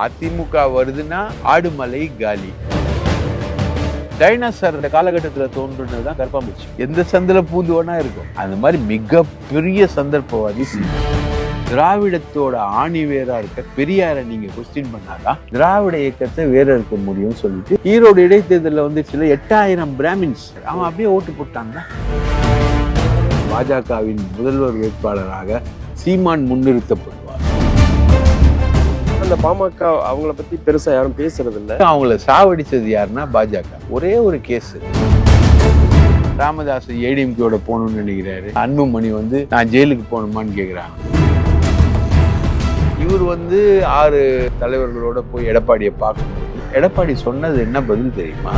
அதிமுக வருதுன்னா ஆடுமலை காலி. டைனாசர் இந்த காலகட்டத்தில் தோன்றுனதுதான் கருப்பாம்பூச்சி. எந்த சந்தில பூந்து வேணா இருக்கும். அந்த மாதிரி மிகப்பெரிய சந்தர்ப்பவாதி திராவிடத்தோட ஆணிவேரா இருக்க பெரியாரை நீங்க கொஸ்டின் பண்ணாதான் திராவிட இயக்கத்தை வேற இருக்க முடியும் சொல்லிட்டு ஈரோடு இடைத்தேர்தலில் வந்துச்சுல 8000 பிராமின்ஸ் அவன் அப்படியே ஓட்டு போட்டாங்க. பாஜகவின் முதல்வர் வேட்பாளராக சீமான் முன்னிறுத்தப்படுவார். அந்த பாமக அவங்கள பத்தி பெருசா யாரும் பேசுறது இல்லை. அவங்கள சாவடிச்சது யாருன்னா பாஜக. ஒரே ஒரு கேஸ், ராமதாஸ் ஏடிஎம்கேயோட போகணும்னு நினைக்கிறாரு. அன்புமணி நான் ஜெயிலுக்கு போகணுமான்னு கேட்குறாங்க. இவர் 6 தலைவர்களோட போய் எடப்பாடியை பார்க்கும்போது எடப்பாடி சொன்னது என்ன பதில் தெரியுமா?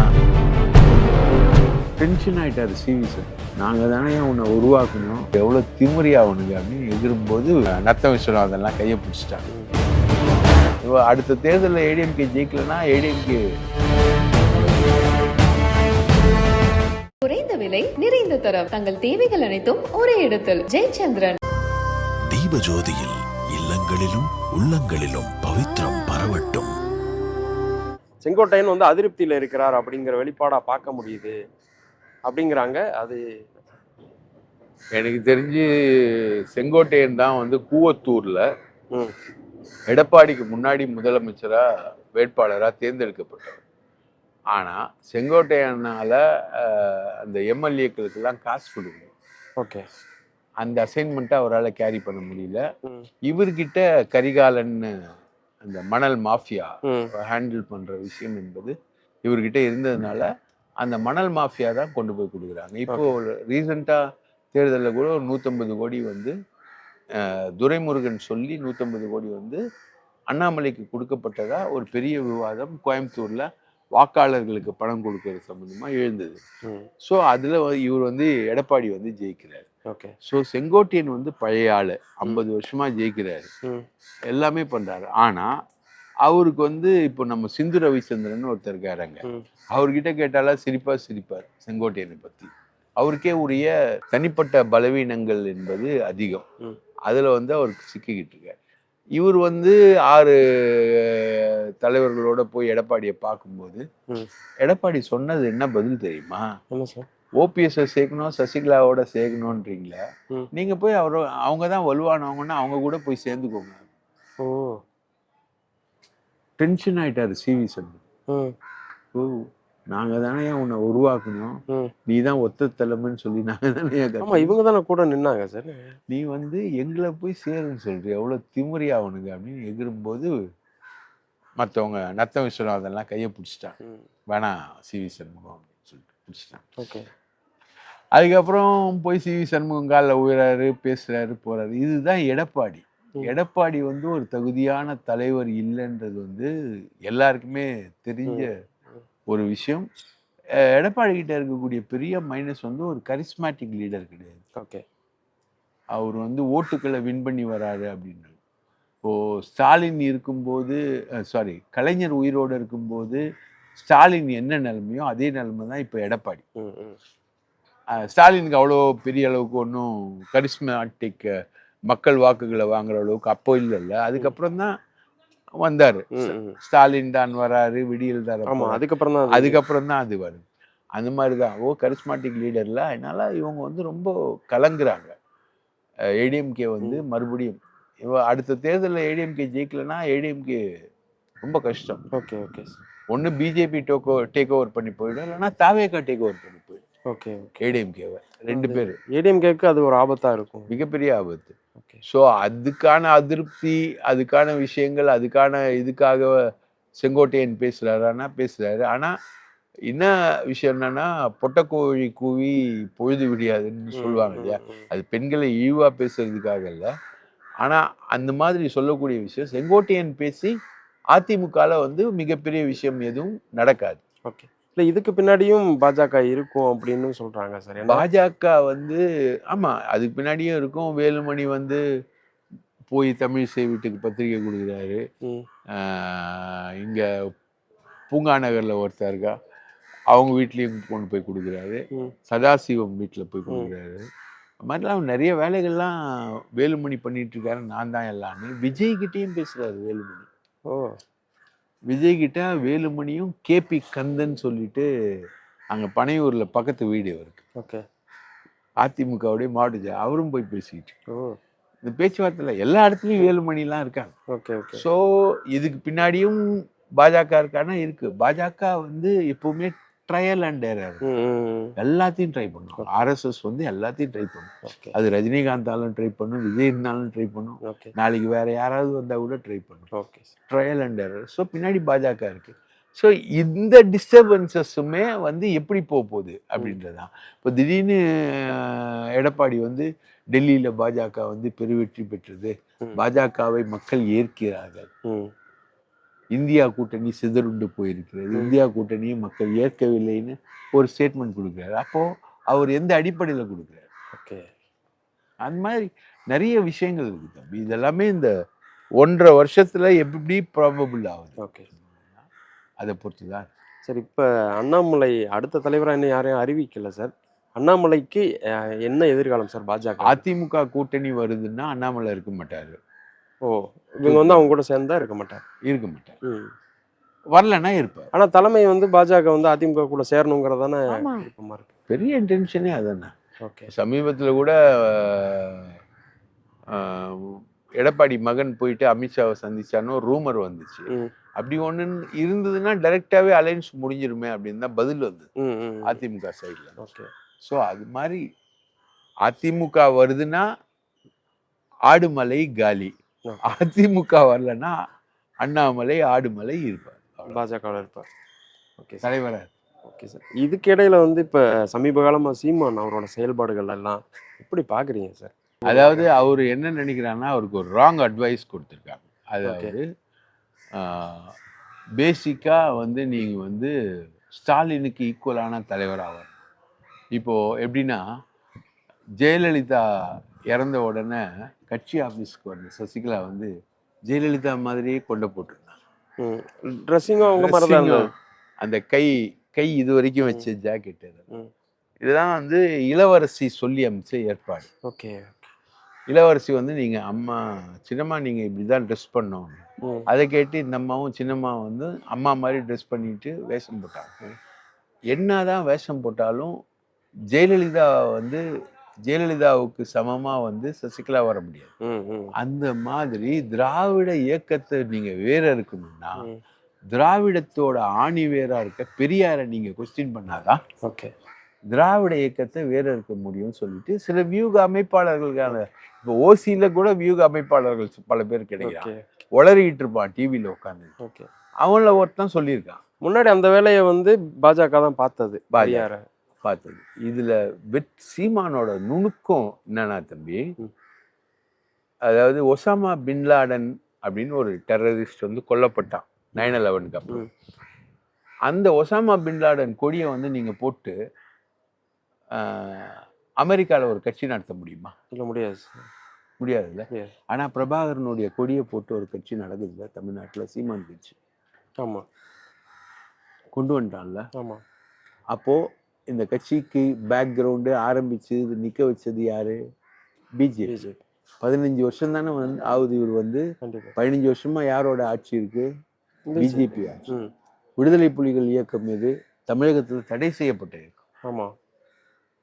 டென்ஷன் ஆயிட்டாரு சிவி சார். நாங்க தானே உன்னை உருவாக்கணும், எவ்வளவு திமிரியா அவனுங்க அப்படின்னு எதிரும்போது நத்தம் விஸ்வநாதன்லாம் கையை பிடிச்சிட்டாங்க. அடுத்த தேர்தலில் ஏடிஎம்கே ஜெயிக்கலன்னா ஏடிஎம்கே குறைந்த விலை நிறைந்த தரம், தங்கள் தேவைகள் அனைத்தும் ஒரே இடத்தில். ஜெயச்சந்திரன். தீபஜோதியில் இல்லங்களிலும் உள்ளங்களிலும் பவித்ரம் பரவட்டும். செங்கோட்டையன் அதிருப்தியில இருக்கிறார் அப்படிங்கிற வெளிப்பாடா பார்க்க முடியுது அப்படிங்கிறாங்க. அது எனக்கு தெரிஞ்சு செங்கோட்டையன் தான் கூவத்தூர்ல எடப்பாடிக்கு முன்னாடி முதலமைச்சரா வேட்பாளரா தேர்ந்தெடுக்கப்பட்டவர். ஆனா செங்கோட்டையனால அந்த எம்எல்ஏக்களுக்கெல்லாம் காசு கொடுக்கணும். ஓகே, அந்த அசைன்மெண்ட்டை அவரால் கேரி பண்ண முடியல. இவர்கிட்ட கரிகாலன்னு அந்த மணல் மாஃபியா ஹேண்டில் பண்ற விஷயம் என்பது இவர்கிட்ட இருந்ததுனால அந்த மணல் மாஃபியா தான் கொண்டு போய் கொடுக்குறாங்க. இப்போ ரீசெண்டா தேர்தலில் கூட ஒரு 150 கோடி துரைமுருகன் சொல்லி 150 கோடி அண்ணாமலைக்கு கொடுக்கப்பட்டதா ஒரு பெரிய விவாதம் கோயம்புத்தூர்ல வாக்காளர்களுக்கு பணம் கொடுக்கறது சம்பந்தமா எழுந்தது. ஸோ அதுல இவர் எடப்பாடி ஜெயிக்கிறாரு. ஓகே. ஸோ செங்கோட்டையன் பழைய ஆளு, 50 வருஷமா ஜெயிக்கிறாரு, எல்லாமே பண்றாரு. ஆனா அவருக்கு இப்போ நம்ம சிந்து ரவிச்சந்திரன் ஒருத்தர் இருக்காருங்க, அவர்கிட்ட கேட்டாலும் சிரிப்பார் செங்கோட்டையனை பத்தி. அவருக்கே உரிய தனிப்பட்ட பலவீனங்கள் என்பது அதிகம். அதுல அவருக்கு சிக்கிக்கிட்டு இருக்காரு. இவர் 6 தலைவர்களோட போய் எடப்பாடியை பார்க்கும்போது எடப்பாடி சொன்னது என்ன பதில் தெரியுமா? ஓபிஎஸ் சேர்க்கணும், சசிகலாவோட சேர்க்கணும்ன்றீங்களா? நீங்க போய் அவங்க தான் வலுவானவங்கன்னா அவங்க கூட போய் சேர்ந்துக்கோங்க. ஓ, டென்ஷன் ஆயிட்டாரு சிவி சார். ஓ, நாங்க தானே உன்னை உருவாக்கணும், நீ தான் ஒத்த தலைமைன்னு சொல்லி நாங்க தானே. இவங்க தானே கூட நின்னாங்க சார். நீ எங்களை போய் சேருன்னு சொல்ற, எவ்வளவு திமிரியா அவனுங்க அப்படின்னு எகிரும்போது மற்றவங்க நத்தம் விஸ்வநாதன்லாம் கையை பிடிச்சிட்டாங்க. வேணாம் சிவி சண்முகம் அப்படின்னு சொல்லிட்டு பிடிச்சிட்டாங்க. ஓகே. அதுக்கப்புறம் போய் சிவி சண்முகம் காலில் உயராரு, பேசுறாரு, போறாரு. இதுதான் எடப்பாடி. எடப்பாடி ஒரு தகுதியான தலைவர் இல்லைன்றது எல்லாருக்குமே தெரிஞ்ச ஒரு விஷயம். எடப்பாடி கிட்ட இருக்கக்கூடிய பெரிய மைனஸ் ஒரு கரிஸ்மேட்டிக் லீடர் கிடையாது. ஓகே. அவர் ஓட்டுக்களை வின் பண்ணி வராரு அப்படின்னு. இப்போ ஸ்டாலின் இருக்கும்போது, கலைஞர் உயிரோடு இருக்கும்போது ஸ்டாலின் என்ன நிலைமையோ அதே நிலைமை தான் இப்போ எடப்பாடி. ஸ்டாலினுக்கு அவ்வளோ பெரிய அளவுக்கு ஒன்றும் கரிஸ்மேட்டிக் மக்கள் வாக்குகளை வாங்குற அளவுக்கு அப்போ இல்லைல்ல. அதுக்கப்புறம் தான் வந்தாரு ஸ்டாலின் தான் வராரு, விடியல் தான். அதுக்கப்புறம் தான் அது வருது. அந்த மாதிரி தான் கரிஸ்மாட்டிக் லீடர்ல. அதனால இவங்க ரொம்ப கலங்குறாங்க. ஏடிஎம்கே மறுபடியும் அடுத்த தேர்தலில் ஏடிஎம்கே ஜெயிக்கலன்னா ஏடிஎம்கே ரொம்ப கஷ்டம். Okay okay. ஒன்று பிஜேபி டேக் ஓவர் பண்ணி போயிடும், இல்லைன்னா தாவேகா டேக் ஓவர் பண்ணி போயிடும். ஓகே. ஏடிஎம்கேவை 2 பேர். ஏடிஎம்கேக்கு அது ஒரு ஆபத்தா இருக்கும், மிகப்பெரிய ஆபத்து. ஸோ அதுக்கான அதிருப்தி, அதுக்கான விஷயங்கள், அதுக்கான இதுக்காக செங்கோட்டையன் பேசுறாரு. ஆனா என்ன விஷயம் என்னன்னா, பொட்டக்கோழி கூவி பொழுது விடியாதுன்னு சொல்லுவாங்க இல்லையா, அது பெண்களை இழிவா பேசுறதுக்காக இல்லை. ஆனா அந்த மாதிரி சொல்லக்கூடிய விஷயம் செங்கோட்டையன் பேசி அதிமுகல மிகப்பெரிய விஷயம் எதுவும் நடக்காது. ஓகே. இல்லை, இதுக்கு பின்னாடியும் பாஜக இருக்கும் அப்படின்னு சொல்றாங்க சார். பாஜக ஆமா, அதுக்கு பின்னாடியும் இருக்கும். வேலுமணி போய் தமிழிசை வீட்டுக்கு பத்திரிகை கொடுக்குறாரு. இங்க பூங்கா நகர்ல ஒருத்தர் இருக்கா, அவங்க வீட்லயும் கொண்டு போய் கொடுக்குறாரு. சதாசிவம் வீட்டுல போய் கொடுக்குறாரு. அது மாதிரிலாம் நிறைய வேலைகள்லாம் வேலுமணி பண்ணிட்டு இருக்காரு. நான் தான் எல்லாமே விஜய் கிட்டேயும் பேசுறாரு வேலுமணி. ஓ, விஜய் கிட்ட வேலுமணியும் கேபி கந்தன் சொல்லிட்டு அங்கே பனையூர்ல பக்கத்து வீடு இருக்கு. ஓகே. அதிமுகவுடைய மாவட்ட அவரும் போய் பேசிக்கிட்டு ஓ. இந்த பேச்சுவார்த்தையில் எல்லா இடத்துலையும் வேலுமணிலாம் இருக்காங்க. Okay okay. ஸோ இதுக்கு பின்னாடியும் பாஜக இருக்கானா இருக்கு. பாஜக வந்து எப்பவுமே ட்ரையல் அண்ட் எரர், எல்லாத்தையும் ட்ரை பண்ணும். ஆர்எஸ்எஸ் வந்து எல்லாத்தையும் ட்ரை பண்ணும். அது ரஜினிகாந்தாலும் ட்ரை பண்ணும், விஜய்னாலும் ட்ரை பண்ணும், நாளைக்கு வேற யாராவது வந்தா கூட ட்ரை பண்ணும். Okay. Trial and error. So பின்னாடி பாஜக இருக்கு. ஸோ இந்த டிஸ்டர்பன்சஸுமே வந்து எப்படி போகுது அப்படின்றதான். இப்போ திடீர்னு எடப்பாடி வந்து டெல்லியில பாஜக வந்து பெருவெற்றி பெற்றது, பாஜகவை மக்கள் ஏற்கிறார்கள், இந்தியா கூட்டணி சிதறுண்டு போயிருக்கிறது, இந்தியா கூட்டணியை மக்கள் ஏற்கவில்லைன்னு ஒரு ஸ்டேட்மெண்ட் கொடுக்குறாரு. அப்போ அவர் எந்த அடிப்படையில் கொடுக்குறாரு? ஓகே. அந்த மாதிரி நிறைய விஷயங்கள் இருக்கு தம்பி. இதெல்லாமே இந்த 1.5 வருஷத்துல எப்படி ப்ராபபிள் ஆகுது. ஓகே. அதை பொறுத்து தான். சார், இப்போ அண்ணாமலை அடுத்த தலைவராக இன்னும் யாரையும் அறிவிக்கல சார். அண்ணாமலைக்கு என்ன எதிர்காலம் சார் பாஜக? அதிமுக கூட்டணி வருதுன்னா அண்ணாமலை இருக்க மாட்டாரு. ஓ, இவங்க வந்து அவங்க கூட சேர்ந்தா இருக்க மாட்டார். இருக்க மாட்டார். வரலன்னா இருப்பார். ஆனா தலைமை வந்து பாஜக வந்து அதிமுக கூட சேரணுங்கிறதானே விருப்பமா இருக்கு. பெரிய இன்டென்ஷனே அதானே. ஓகே. சமீபத்தில் கூட எடப்பாடி மகன் போயிட்டு அமித்ஷாவை சந்திச்சான்னு ஒரு ரூமர் வந்துச்சு. அப்படி ஒன்று இருந்ததுன்னா டைரக்டாவே அலைன்ஸ் முடிஞ்சிருமே அப்படின்னு தான் பதில் வந்தது அதிமுக சைடில். ஓகே. ஸோ அது மாதிரி அதிமுக வருதுன்னா ஆடுமலை காலி, அதிமுக வரலன்னா அண்ணாமலை ஆடுமலை இருப்பார், பாஜக இருப்பார். ஓகே, தலைவராக. Okay sir. இதுக்கு இடையில வந்து இப்போ சமீப காலமாக சீமான் அவரோட செயல்பாடுகள் எல்லாம் எப்படி பார்க்குறீங்க சார்? அதாவது அவர் என்ன நினைக்கிறான்னா, அவருக்கு ஒரு ராங் அட்வைஸ் கொடுத்துருக்காங்க. அதாவது பேசிக்காக வந்து நீங்கள் வந்து ஸ்டாலினுக்கு ஈக்குவலான தலைவராக வரணும். இப்போது எப்படின்னா, ஜெயலலிதா இறந்த உடனே கட்சி ஆஃபீஸ்க்கு வந்த சசிகலா வந்து ஜெயலலிதா மாதிரியே கொண்டு போட்டிருந்தாங்க. ட்ரெஸ்ஸிங்கும் அவங்க மாதிரி தான். அந்த கை இது வரைக்கும் வச்ச ஜாக்கெட்டு, இதுதான் வந்து இளவரசி சொல்லி அமைச்ச ஏற்பாடு. ஓகே. இளவரசி வந்து நீங்கள் அம்மா சின்னம்மா நீங்கள் இப்படி தான் ட்ரெஸ் பண்ணோம், அதை கேட்டு இந்த அம்மாவும் சின்னம்மாவும் வந்து அம்மா மாதிரி ட்ரெஸ் பண்ணிட்டு வேஷம் போட்டாங்க. என்னதான் வேஷம் போட்டாலும் ஜெயலலிதாவுக்கு சமமா வந்து சசிகலா வர முடியாது. அந்த மாதிரி திராவிட இயக்கத்தை நீங்க வேற இருக்கணும்னா திராவிடத்தோட ஆணி வேறா இருக்க பெரியாரை நீங்க கொஸ்டின் பண்ணாதான் ஓகே திராவிட இயக்கத்தை வேற இருக்க முடியும்னு சொல்லிட்டு சில வியூக அமைப்பாளர்களுக்கான, இப்போ ஓசியில கூட வியூக அமைப்பாளர்கள் பல பேர் கிடைக்கிறாங்க. உளறிக்கிட்டு இருப்பான் டிவியில உட்காந்து. ஓகே. அவங்கள ஒருத்தன் சொல்லியிருக்கான். முன்னாடி அந்த வேலையை வந்து பாஜக தான் பார்த்தது. இதுல சீமானோட நுணுக்கம் என்னன்னா தம்பி, அதாவது ஒசாமா பின்லாடன் அப்படின்னு ஒரு டெரரிஸ்ட் வந்து கொல்லப்பட்டான் 9/11க்கு அப்புறம். அந்த ஒசாமா பின்லாடன் கொடியை வந்து நீங்க போட்டு அமெரிக்காவில் ஒரு கட்சி நடத்த முடியுமா? இல்லை, முடியாதுல்ல. ஆனா பிரபாகரனுடைய கொடியை போட்டு ஒரு கட்சி நடக்குதுல்ல தமிழ்நாட்டில், சீமான் கட்சி. ஆமா, கொண்டு வந்துட்டான்ல. ஆமா. அப்போ இந்த கட்சிக்கு பேக்ரவுண்டு ஆரம்பிச்சு நிக்க வச்சது யாரு? பிஜேபி. 15 வருஷம் தானே ஆகுது. இவர் வந்து 15 வருஷமா யாரோட ஆட்சி இருக்கு? பிஜேபி ஆட்சி. விடுதலை புலிகள் இயக்கம் இது தமிழகத்தில் தடை செய்யப்பட்ட இயக்கம். ஆமா.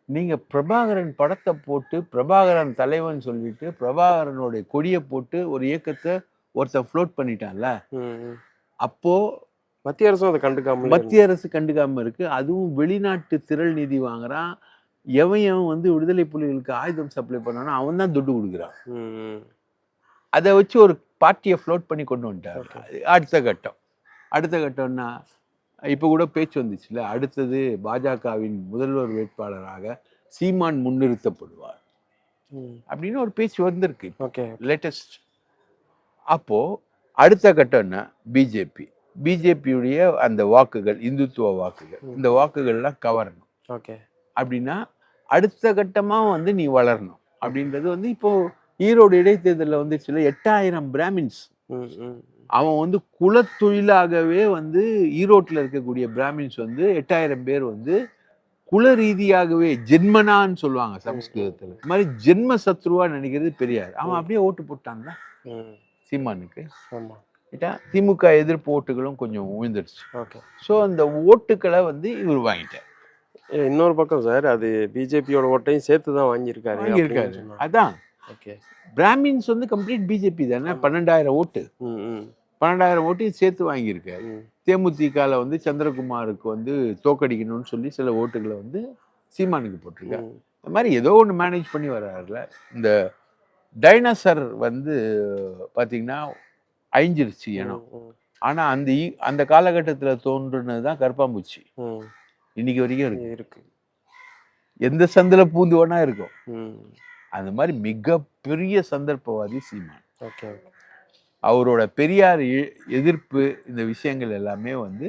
நீங்க பிரபாகரன் படத்தை போட்டு பிரபாகரன் தலைவன் சொல்லிட்டு பிரபாகரனுடைய கொடியை போட்டு ஒரு இயக்கத்தை ஒருத்தன் ஃப்ளோட் பண்ணிட்டான்ல. அப்போ மத்திய அரசு கண்டுக்காம இருக்கு. அதுவும் வெளிநாட்டு திரள் நிதி வாங்குறான். எவன் வந்து விடுதலை புலிகளுக்கு ஆயுதம் சப்ளை பண்ணானோ அவன் தான் துட்டு கொடுக்குறான். அதை வச்சு ஒரு பார்ட்டியை ஃப்ளோட் பண்ணி கொண்டு வந்துட்டார். அடுத்த கட்டம்னா இப்போ கூட பேச்சு வந்துச்சுல, அடுத்தது பாஜகவின் முதல்வர் வேட்பாளராக சீமான் முன்னிறுத்தப்படுவார் அப்படின்னு ஒரு பேச்சு வந்திருக்கு. Okay, latest. அப்போ அடுத்த கட்டம் என்ன? பிஜேபியுடைய அந்த வாக்குகள், இந்துத்துவ வாக்குகள், இந்த வாக்குகள்லாம் கவரணும். ஓகே. அப்படின்னா அடுத்த கட்டமா வந்து நீ வளரணும் அப்படின்றது வந்து இப்போ ஈரோடு இடைத்தேர்தலில் வந்துச்சுல 8000 பிராமின்ஸ். அவன் வந்து குலத்தொழிலாகவே வந்து ஈரோட்டில் இருக்கக்கூடிய பிராமின்ஸ் வந்து 8000 பேர் வந்து குல ரீதியாகவே ஜென்மனான்னு சொல்லுவாங்க சமஸ்கிருதத்தில். இது மாதிரி ஜென்ம சத்ருவா நினைக்கிறது பெரியார். அவன் அப்படியே ஓட்டு போட்டான்ல சீமானுக்கு. ரைட்டா? திமுக எதிர்ப்பு ஓட்டுகளும் கொஞ்சம் விழுந்துடுச்சு. ஓகே. ஸோ அந்த ஓட்டுக்களை வந்து இவர் வாங்கிட்டார். இன்னொரு பக்கம் சார், அது பிஜேபியோட ஓட்டையும் சேர்த்து தான் வாங்கியிருக்காரு வாங்கியிருக்காரு. அப்படின்னு சொன்னாங்க. அதான் ஓகே. பிராமின்ஸ் வந்து கம்ப்ளீட் பிஜேபி தானே. 12,000 ஓட்டு, ம் ம் 12,000 ஓட்டையும் சேர்த்து வாங்கியிருக்காரு. ம் தேமுதிகல வந்து சந்திரகுமாருக்கு வந்து தோக்கடிக்கணும்னு சொல்லி சில ஓட்டுகளை வந்து சீமானுக்கு போட்டிருக்காரு. ம். இந்த மாதிரி ஏதோ ஒன்று மேனேஜ் பண்ணி வர்றாருல. இந்த டைனோசர் வந்து பார்த்தீங்கன்னா அழிஞ்சிருச்சு இனம். ம் ஆனால் அந்த காலகட்டத்தில் தோன்றுனது தான் கருப்பாம்பூச்சி. ம் இன்னைக்கு வரைக்கும் இருக்கு. இருக்கு. எந்த சந்தில பூந்து வேணா இருக்கும். ம். அந்த மாதிரி மிகப்பெரிய சந்தர்ப்பவாதி சீமான். ஓகே. அவரோட பெரியார் எதிர்ப்பு இந்த விஷயங்கள் எல்லாமே வந்து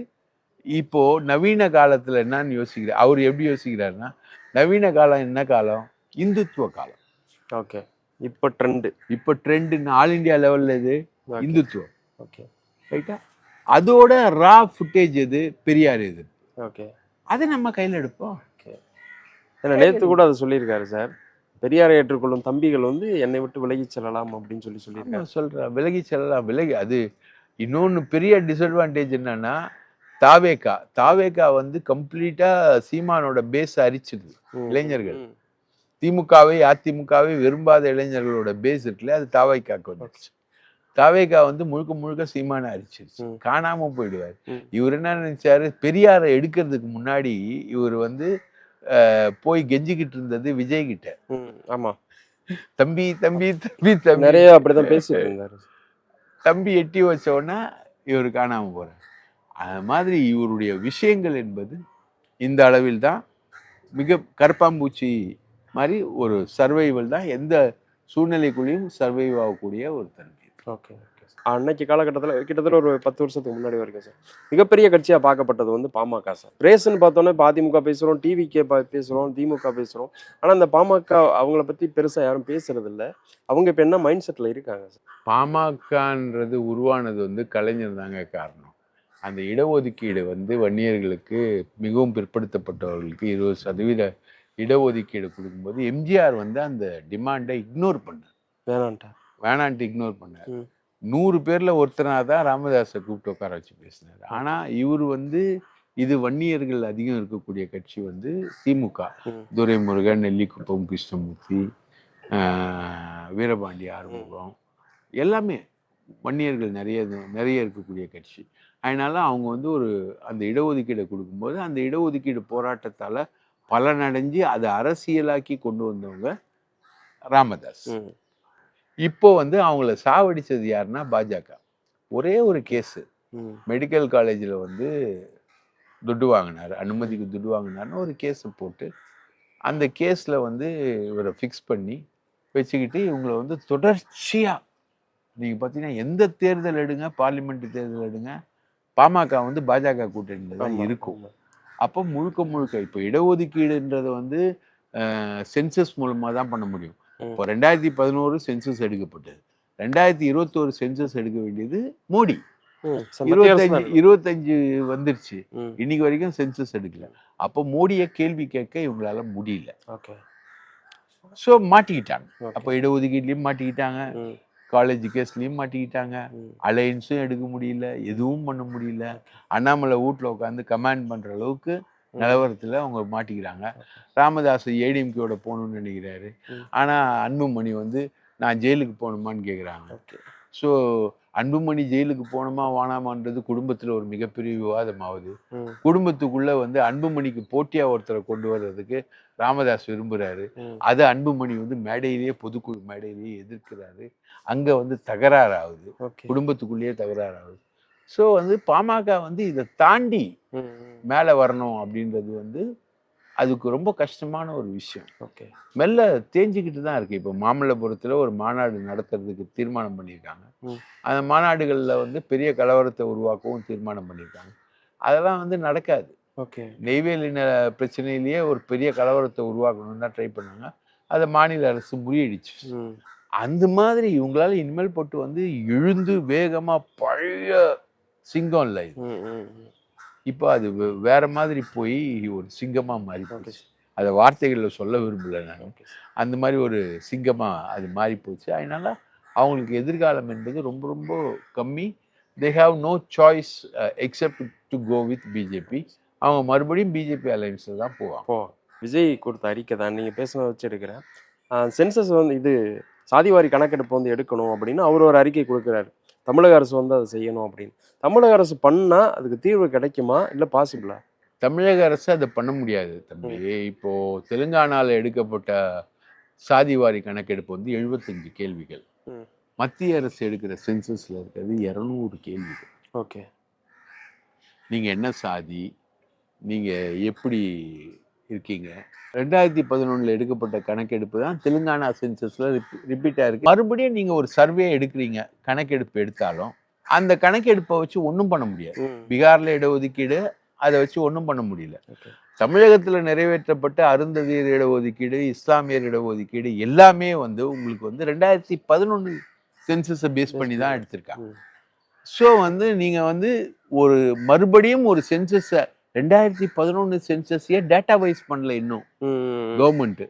இப்போ நவீன காலத்துல என்னன்னு யோசிக்கிறார். அவர் எப்படி யோசிக்கிறாருன்னா, நவீன காலம் என்ன காலம்? இந்துத்துவ காலம். ஓகே. இப்போ ட்ரெண்ட். இப்போ ட்ரெண்ட் ஆல் இந்தியா லெவல்ல இது இந்துத்துவம். ஓகே. ரைட்டா? அதோட ரா ஃபுட்டேஜ் எது? பெரியார் எதிர்ப்பு. ஓகே. அதை நம்ம கையில் எடுப்போம். ஓகே. ஏன்னா நேற்று கூட அதை சொல்லியிருக்காரு சார். பெரியாரை ஏற்றுக்கொள்ளும் தம்பிகள் வந்து என்னை விட்டு விலகி செல்லலாம் அப்படின்னு சொல்லியிருக்காரு. சொல்றேன், விலகி செல்லலாம். விலகி அது இன்னொன்று பெரிய டிஸ்அட்வான்டேஜ் என்னன்னா, தாவேகா வந்து கம்ப்ளீட்டா சீமானோட பேஸ் அரிச்சிடுது. இளைஞர்கள் திமுகவை அதிமுகவை விரும்பாத இளைஞர்களோட பேஸ் இருக்குல்ல, அது தாவேகாக்கு வந்துடுச்சு. தாவேகா வந்து முழுக்க முழுக்க சீமான அரிச்சிருச்சு. காணாம போயிடுவார். இவர் என்ன நினைச்சாரு, பெரியாரை எடுக்கிறதுக்கு முன்னாடி இவர் வந்து போய் கெஞ்சிக்கிட்டு இருந்தது விஜய் கிட்ட. ஆமா, தம்பி தம்பி தம்பி தம்பி நிறைய அப்படிதான் பேசிட்டு இருந்தாரு. தம்பி எட்டி வச்ச உடனே இவர் காணாம போறார். அது மாதிரி இவருடைய விஷயங்கள் என்பது இந்த அளவில் தான். மிக கருப்பாம்பூச்சி மாதிரி ஒரு சர்வைவல் தான். எந்த சூழ்நிலைக்குள்ளேயும் சர்வைவ் ஆகக்கூடிய ஒரு தன்மை. ஓகே. அன்னைக்கு காலகட்டத்தில் கிட்டத்தட்ட ஒரு 10 வருஷத்துக்கு முன்னாடி வரைக்கும் சார் மிகப்பெரிய கட்சியாக பார்க்கப்பட்டது வந்து பாமக சார். ரேஸ்ன்னு பார்த்தோன்னே இப்போ அதிமுக பேசுகிறோம், டிவிகே பேசுகிறோம், திமுக பேசுகிறோம். ஆனால் இந்த பாமக அவங்கள பற்றி பெருசாக யாரும் பேசுறது இல்லை. அவங்க இப்போ என்ன மைண்ட் செட்டில் இருக்காங்க சார்? பாமகன்றது உருவானது வந்து கலைஞர் தாங்க காரணம். அந்த இடஒதுக்கீடு வந்து வன்னியர்களுக்கு மிகவும் பிற்படுத்தப்பட்டவர்களுக்கு 20% இடஒதுக்கீடு கொடுக்கும்போது எம்ஜிஆர் வந்து அந்த டிமாண்டை இக்னோர் பண்ணார். வேணான்ட்டு இக்னோர் பண்ணார். 100 பேர்ல ஒருத்தனாக தான் ராமதாஸை கூப்பிட்டு உட்கார வச்சு பேசினார். ஆனால் இவர் வந்து இது வன்னியர்கள் அதிகம் இருக்கக்கூடிய கட்சி வந்து திமுக. துரைமுருகன், நெல்லிக்குப்பம் கிருஷ்ணமூர்த்தி, வீரபாண்டி ஆறுமுகம் எல்லாமே வன்னியர்கள் நிறைய இருக்கக்கூடிய கட்சி. அதனால அவங்க வந்து அந்த இடஒதுக்கீடை கொடுக்கும்போது அந்த இடஒதுக்கீடு போராட்டத்தால் பலனடைஞ்சு அதை அரசியலாக்கி கொண்டு வந்தவங்க ராமதாஸ். இப்போ வந்து அவங்கள சாவடிச்சது யாருன்னா பாஜக. ஒரே ஒரு கேஸு, மெடிக்கல் காலேஜில் வந்து துட்டு வாங்கினார், அனுமதிக்கு துட்டு வாங்கினார்னு ஒரு கேஸை போட்டு அந்த கேஸில் வந்து இவரை ஃபிக்ஸ் பண்ணி வச்சுக்கிட்டு இவங்களை வந்து தொடர்ச்சியாக நீங்கள் பார்த்தீங்கன்னா எந்த தேர்தல் எடுங்க, பார்லிமெண்ட் தேர்தல் எடுங்க, பாமக வந்து பாஜக கூட்டணியில் தான் இருக்கும். அப்போ முழுக்க முழுக்க இப்போ இடஒதுக்கீடுன்றதை வந்து சென்சஸ் மூலமாக தான் பண்ண முடியும். இப்போ 2011 சென்சஸ் எடுக்கப்பட்டது. 2021 சென்சஸ் எடுக்க வேண்டியது மோடி. 25 வந்துருச்சு. இன்னைக்கு வரைக்கும் சென்சஸ் எடுக்கல. அப்போ மோடியை கேள்வி கேட்க இவங்களால முடியல. ஸோ மாட்டிக்கிட்டாங்க. அப்போ இடஒதுக்கீட்லையும் மாட்டிக்கிட்டாங்க, காலேஜ் கேஸ்லையும் மாட்டிக்கிட்டாங்க, அலையன்ஸும் எடுக்க முடியல, எதுவும் பண்ண முடியல. அண்ணாமலை வீட்டில் உட்காந்து கமாண்ட் பண்ணுற அளவுக்கு நிலவரத்தில் அவங்க மாட்டிக்கிறாங்க. ராமதாஸ் ஏடிஎம்கேயோட போகணும்னு நினைக்கிறாரு. ஆனால் அன்புமணி வந்து நான் ஜெயிலுக்கு போகணுமான்னு கேட்குறாங்க. ஸோ அன்புமணி ஜெயிலுக்கு போகணுமா வேணாமான்றது குடும்பத்தில் ஒரு மிகப்பெரிய விவாதம் ஆகுது. குடும்பத்துக்குள்ளே வந்து அன்புமணிக்கு போட்டியாக ஒருத்தரை கொண்டு வர்றதுக்கு ராமதாஸ் விரும்புகிறாரு. அதை அன்புமணி வந்து மேடையிலேயே பொதுக்குழு மேடையிலேயே எதிர்க்கிறாரு. அங்கே வந்து தகராறு ஆகுது, குடும்பத்துக்குள்ளேயே தகராறு ஆகுது. ஸோ வந்து பாமக வந்து இதை தாண்டி மேலே வரணும் அப்படின்றது வந்து அதுக்கு ரொம்ப கஷ்டமான ஒரு விஷயம். மெல்ல தேஞ்சிக்கிட்டு தான் இருக்கு. இப்போ மாமல்லபுரத்தில் ஒரு மாநாடு நடத்துறதுக்கு தீர்மானம் பண்ணியிருக்காங்க. அந்த மாநாடுகளில் வந்து பெரிய கலவரத்தை உருவாக்கவும் தீர்மானம் பண்ணியிருக்காங்க. அதெல்லாம் வந்து நடக்காது. நெய்வேலி பிரச்சனையிலேயே ஒரு பெரிய கலவரத்தை உருவாக்கணும்னு தான் ட்ரை பண்ணாங்க. அதை மாநில அரசு முறியடிச்சு. அந்த மாதிரி இவங்களால இனிமேல் போட்டு வந்து எழுந்து வேகமாக பழைய சிங்கம் இல்லை இது. இப்போ அது வேற மாதிரி போய் ஒரு சிங்கமா மாறி போச்சு. அதை வார்த்தைகளில் சொல்ல விரும்பல நான். அந்த மாதிரி ஒரு சிங்கமா அது மாறி போச்சு. அதனால அவங்களுக்கு எதிர்காலம் என்பது ரொம்ப ரொம்ப கம்மி. they have no choice except to go with BJP. அவங்க மறுபடியும் பிஜேபி அலையன்ஸில் தான் போவாங்க. இப்போ விஜய் கொடுத்த அறிக்கை தான் நீங்கள் பேசின வச்சு எடுக்கிறேன். சென்சஸ் வந்து இது சாதிவாரி கணக்கெடுப்பு வந்து எடுக்கணும் அப்படின்னு அவர் ஒரு அறிக்கை கொடுக்குறாரு. தமிழக அரசு வந்து அதை செய்யணும் அப்படின்னு. தமிழக அரசு பண்ணால் அதுக்கு தீர்வு கிடைக்குமா இல்லை பாசிபிளா? தமிழக அரசு அதை பண்ண முடியாது தம்பி. இப்போ தெலுங்கானாவில் எடுக்கப்பட்ட சாதிவாரி கணக்கெடுப்பு வந்து 75 கேள்விகள். மத்திய அரசு எடுக்கிற சென்சஸ்ல இருக்கிறது 200 கேள்விகள். ஓகே. நீங்க என்ன சாதி, நீங்க எப்படி இருக்கீங்க, 2011 எடுக்கப்பட்ட கணக்கெடுப்பு தான் தெலுங்கானா சென்சஸ்ல ரிப்பீட் ஆயிருக்கு. மறுபடியும் நீங்க ஒரு சர்வே எடுக்கிறீங்க, கணக்கெடுப்பு எடுத்தாலும் அந்த கணக்கெடுப்பை வச்சு ஒன்றும் பண்ண முடியாது. பீகார்ல இடஒதுக்கீடு, அதை வச்சு ஒன்றும் பண்ண முடியல. தமிழகத்துல நிறைவேற்றப்பட்ட அருந்ததியர் இடஒதுக்கீடு, இஸ்லாமியர் இடஒதுக்கீடு எல்லாமே வந்து உங்களுக்கு வந்து 2011 சென்சஸை பேஸ் பண்ணி தான் எடுத்திருக்காங்க. ஸோ வந்து நீங்க வந்து ஒரு மறுபடியும் ஒரு சென்சஸை 2011 சென்சஸையே டேட்டா வைஸ் பண்ணல இன்னும் கவர்மெண்ட்,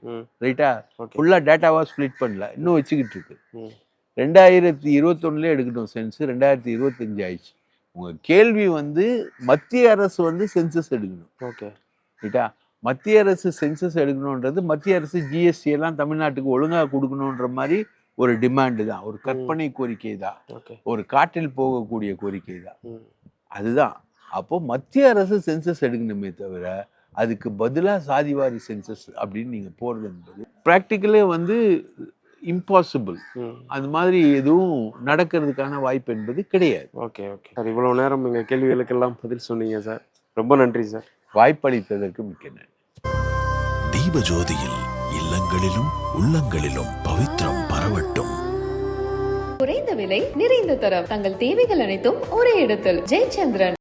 ரைட்டா? ஃபுல்லா டேட்டாவா ஸ்பிளிட் பண்ணல, இன்னும் வச்சுக்கிட்டு இருக்கு. 2021 எடுக்கட்டும் சென்ஸ், 2025 ஆயிடுச்சு. உங்க கேள்வி வந்து மத்திய அரசு வந்து சென்சஸ் எடுக்கணும். ஓகே, ரைட்டா? மத்திய அரசு சென்சஸ் எடுக்கணுன்றது மத்திய அரசு ஜிஎஸ்டி எல்லாம் தமிழ்நாட்டுக்கு ஒழுங்கா கொடுக்கணுன்ற மாதிரி ஒரு டிமாண்டு தான், ஒரு கற்பனை கோரிக்கை தான், ஒரு காற்றில் போகக்கூடிய கோரிக்கை தான். அதுதான். அப்போ மத்திய அரசு சென்சஸ் எடுக்கணுமே தவிர அதுக்கு பதிலாக சாதிவாரி சென்சஸ் அப்படின்னு நீங்க போறது என்பது ப்ராக்டிக்கலே வந்து இம்பாசிபிள். அது மாதிரி எதுவும் நடக்கிறதுக்கான வாய்ப்பு என்பது கிடையாது. ஓகே ஓகே சார், இவ்வளவு நேரம் எங்கள் கேள்விகளுக்கெல்லாம் பதில் சொன்னீங்க சார். ரொம்ப நன்றி சார். வாய்ப்பளித்ததற்கு மிக்க நன்றி. தீபஜோதியில் இல்லங்களிலும் உள்ளங்களிலும் பவித்ரம் பரவட்டும். குறைந்த விலை, நிறைந்த தரம், தங்கள் தேவைகள் அனைத்தும் ஒரே இடத்தில். ஜெயச்சந்திரன்.